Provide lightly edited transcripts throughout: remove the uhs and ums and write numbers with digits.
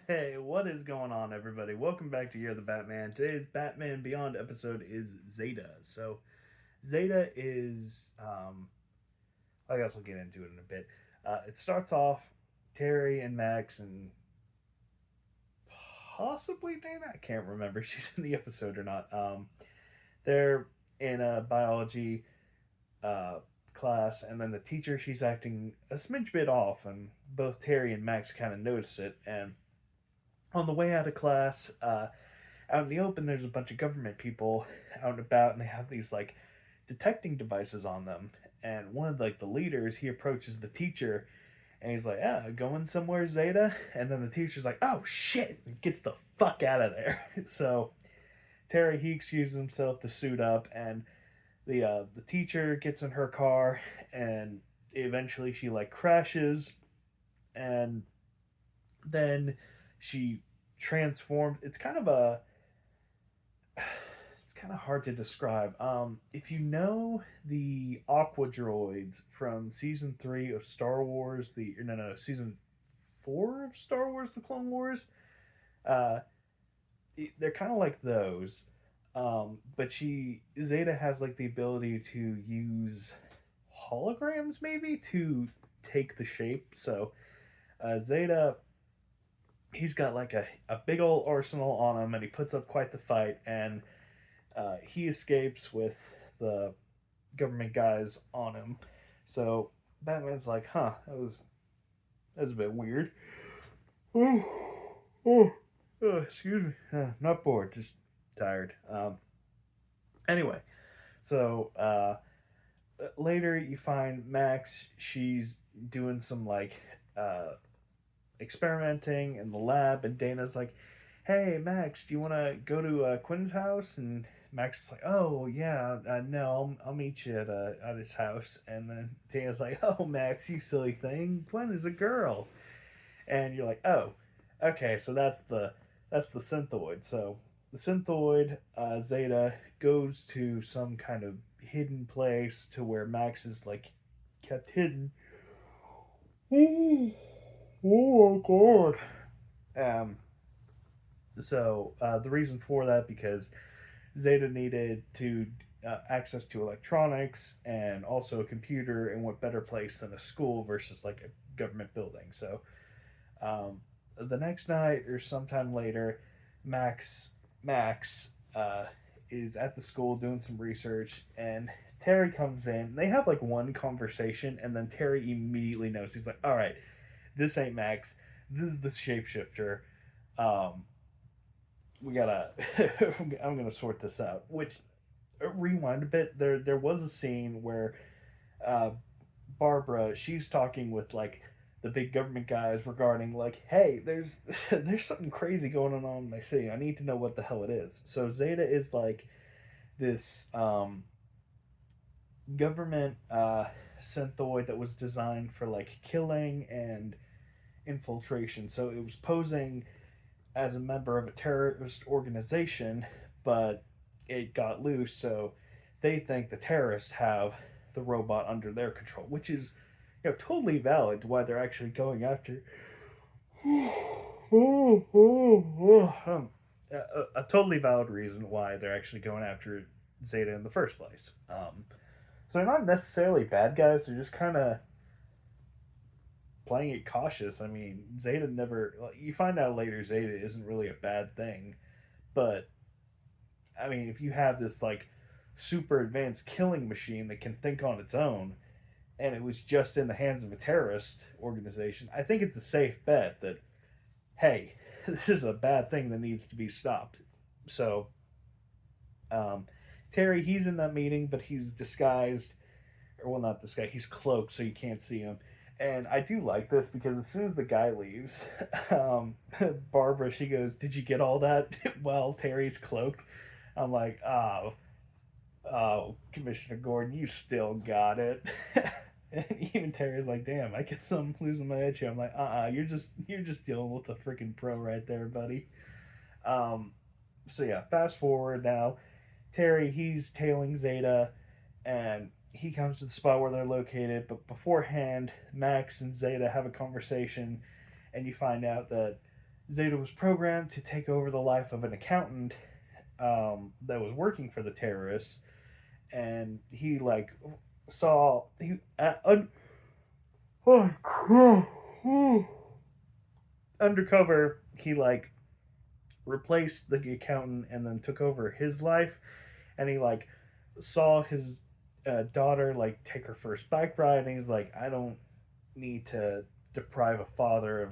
Hey, what is going on, everybody? Welcome back to You're the Batman. Today's Batman Beyond episode is Zeta. So, Zeta is, I guess I'll get into it in a bit. It starts off Terry and Max and possibly Dana. I can't remember if she's in the episode or not. They're in a biology uh, class, and then the teacher, she's acting a smidge bit off, and both Terry and Max kind of notice it. And on the way out of class, out in the open, there's a bunch of government people out and about, and they have these like detecting devices on them. And one of like the leaders, he approaches the teacher, and he's like, "Yeah, going somewhere, Zeta?" And then the teacher's like, "Oh shit!" and gets the fuck out of there. So Terry, he excuses himself to suit up, and the teacher gets in her car, and eventually she like crashes, and then she transforms. It's kind of hard to describe. If you know the Aqua droids from season 3 of Star Wars, the no no season 4 of Star Wars: The Clone Wars, uh, they're kind of like those. But she Zeta has like the ability to use holograms maybe to take the shape. So Zeta, he's got like a big old arsenal on him, and he puts up quite the fight, and he escapes with the government guys on him. So Batman's like, "Huh, that was a bit weird." Oh, oh, excuse me. Not bored, just tired. Anyway, so later you find Max. She's doing some like uh, experimenting in the lab, and Dana's like, "Hey, Max, do you want to go to Quinn's house?" And Max is like, "Oh yeah, no, I'll meet you at his house." And then Dana's like, "Oh, Max, you silly thing, Gwen is a girl." And you're like, "Oh, okay, so that's the synthoid." So the synthoid Zeta goes to some kind of hidden place to where Max is like kept hidden. Oh, oh my god. So the reason for that, because Zeta needed to access to electronics and also a computer, and what better place than a school versus like a government building. So um, the next night or sometime later, Max is at the school doing some research, and Terry comes in. They have like one conversation, and then Terry immediately knows. He's like, "All right, this ain't Max. This is the shapeshifter. Um, we gotta I'm gonna sort this out." Which, rewind a bit, there was a scene where uh Barbara, she's talking with like the big government guys regarding like, "Hey, there's there's something crazy going on in my city. I need to know what the hell it is." So Zeta is like this government synthoid that was designed for like killing and infiltration. So it was posing as a member of a terrorist organization, but it got loose, so they think the terrorists have the robot under their control, which is, totally valid why they're actually going after. A totally valid reason why they're actually going after Zeta in the first place. So they're not necessarily bad guys; they're just kind of playing it cautious. I mean, Zeta never. You find out later, Zeta isn't really a bad thing, but I mean, if you have this like super advanced killing machine that can think on its own, and it was just in the hands of a terrorist organization, I think it's a safe bet that, hey, this is a bad thing that needs to be stopped. So, um, Terry, he's in that meeting, but he's disguised, or well, not disguised, he's cloaked so you can't see him. And I do like this because as soon as the guy leaves, um, Barbara, she goes, "Did you get all that?" While Terry's cloaked. I'm like, "Oh, oh, Commissioner Gordon, you still got it." And even Terry's like, "Damn, I guess I'm losing my edge here." I'm like, you're just dealing with a freaking pro right there, buddy." Um, so yeah, fast forward now. Terry, he's tailing Zeta, and he comes to the spot where they're located. But beforehand, Max and Zeta have a conversation, and you find out that Zeta was programmed to take over the life of an accountant that was working for the terrorists, and he like saw he undercover he like replaced the accountant and then took over his life, and he like saw his daughter like take her first bike ride, and he's like, I don't need to deprive a father of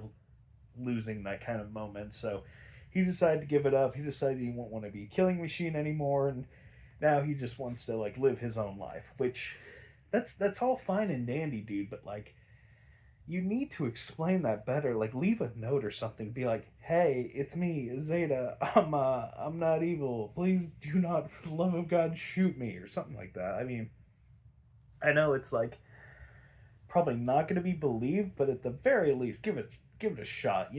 losing that kind of moment. So he decided to give it up. He decided he won't want to be a killing machine anymore, and now he just wants to like live his own life. Which that's all fine and dandy, dude. But like, you need to explain that better. Like, leave a note or something. Be like, hey, it's me, Zeta. I'm not evil. Please do not, for the love of God, shoot me or something like that. I mean, I know it's like probably not going to be believed, but at the very least, give it a shot.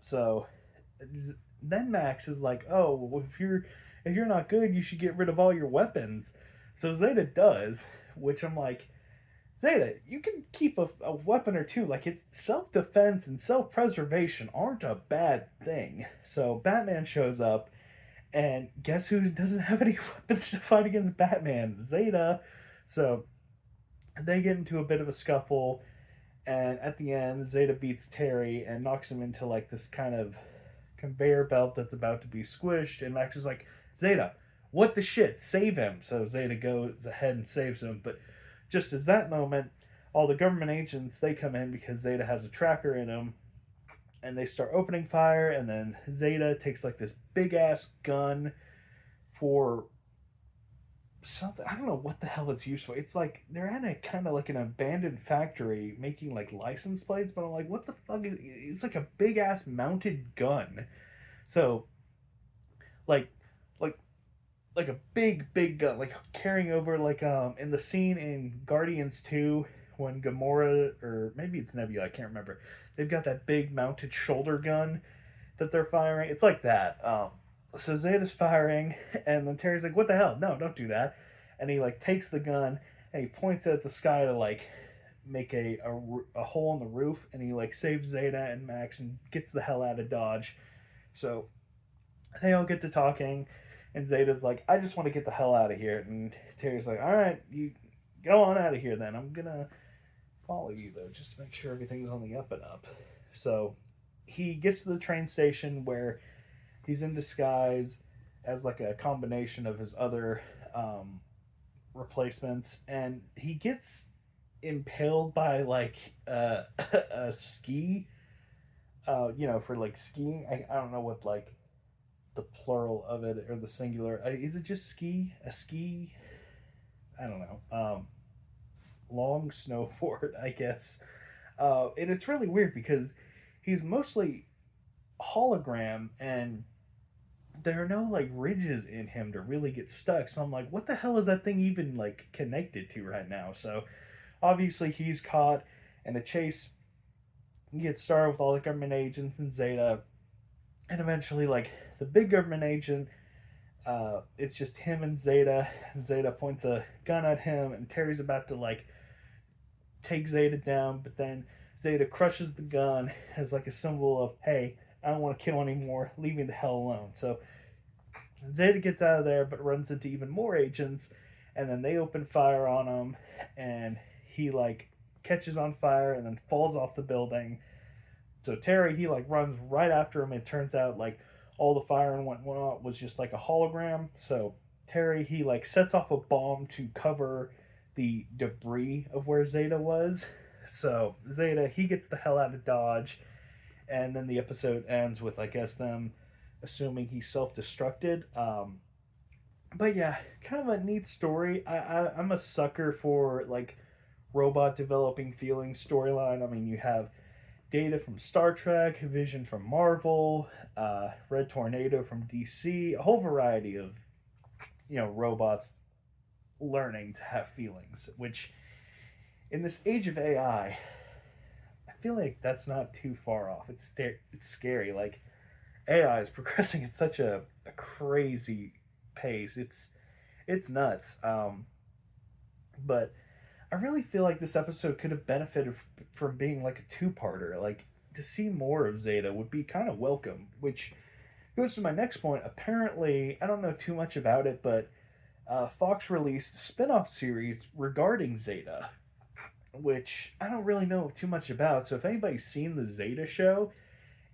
So then Max is like, oh, well, if you're not good, you should get rid of all your weapons. So Zeta does, which I'm like, Zeta, you can keep a weapon or two. Like, it's self defense and self preservation aren't a bad thing. So Batman shows up, and guess who doesn't have any weapons to fight against Batman? Zeta. So they get into a bit of a scuffle, and at the end, Zeta beats Terry and knocks him into like this kind of conveyor belt that's about to be squished. And Max is like, Zeta, what the shit? Save him. So Zeta goes ahead and saves him. But just as that moment, all the government agents they come in because Zeta has a tracker in him, and they start opening fire. And then Zeta takes like this big ass gun for something. I don't know what the hell it's used for. It's like they're at a kind of like an abandoned factory making like license plates, but I'm like, what the fuck is? It's like a big ass mounted gun. So like like like a big gun, like carrying over like in the scene in Guardians 2 when Gamora, or maybe it's Nebula, I can't remember. They've got that big mounted shoulder gun that they're firing. It's like that. So Zeta's firing, and then Terry's like, "What the hell? No, don't do that." And he like takes the gun and he points it at the sky to like make a hole in the roof, and he like saves Zeta and Max and gets the hell out of Dodge. So they all get to talking, and Zeta's like, "I just want to get the hell out of here." And Terry's like, "All right, you go on out of here then. I'm gonna follow you though, just to make sure everything's on the up and up." So he gets to the train station where he's in disguise as like a combination of his other replacements, and he gets impaled by like a ski. For like skiing. I don't know what like the plural of it or the singular. Is it just ski? A ski? I don't know. Long snowboard, I guess. And it's really weird because he's mostly hologram, and there are no like ridges in him to really get stuck. So I'm like, what the hell is that thing even like connected to right now? So obviously he's caught in a chase. He gets started with all the government agents and Zeta, and eventually like the big government agent, it's just him and Zeta. And Zeta points a gun at him, and Terry's about to like take Zeta down, but then Zeta crushes the gun as like a symbol of, hey, I don't want to kill anymore. Leave me the hell alone. So Zeta gets out of there, but runs into even more agents, and then they open fire on him, and he like catches on fire and then falls off the building. So Terry, he like runs right after him. It turns out like all the fire and whatnot was just like a hologram. So Terry, he like sets off a bomb to cover the debris of where Zeta was. So Zeta, he gets the hell out of Dodge, and then the episode ends with, I guess, them assuming he self-destructed. But yeah, kind of a neat story. I'm a sucker for like robot developing feelings storyline. I mean, you have Data from Star Trek, Vision from Marvel, Red Tornado from DC, a whole variety of robots learning to have feelings. Which, in this age of AI, I feel like that's not too far off. It's scary. Like, AI is progressing at such a crazy pace. It's nuts. But I really feel like this episode could have benefited from being like a two-parter. Like, to see more of Zeta would be kind of welcome, which goes to my next point. Apparently, I don't know too much about it, but Fox released a spin-off series regarding Zeta, which I don't really know too much about. So if anybody's seen the Zeta show,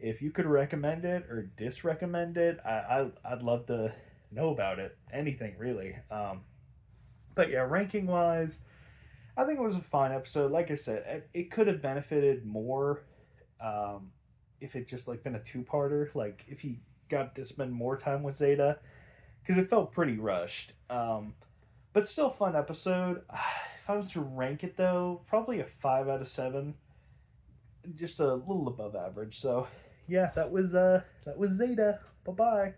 if you could recommend it or disrecommend it, I'd love to know about it. Anything really. But yeah, ranking wise, I think it was a fine episode. Like I said, it could have benefited more um, if it just like been a two-parter. Like if he got to spend more time with Zeta, because it felt pretty rushed. But still, fun episode. If I was to rank it though, probably a 5 out of 7, just a little above average. So yeah, that was Zeta. Bye bye.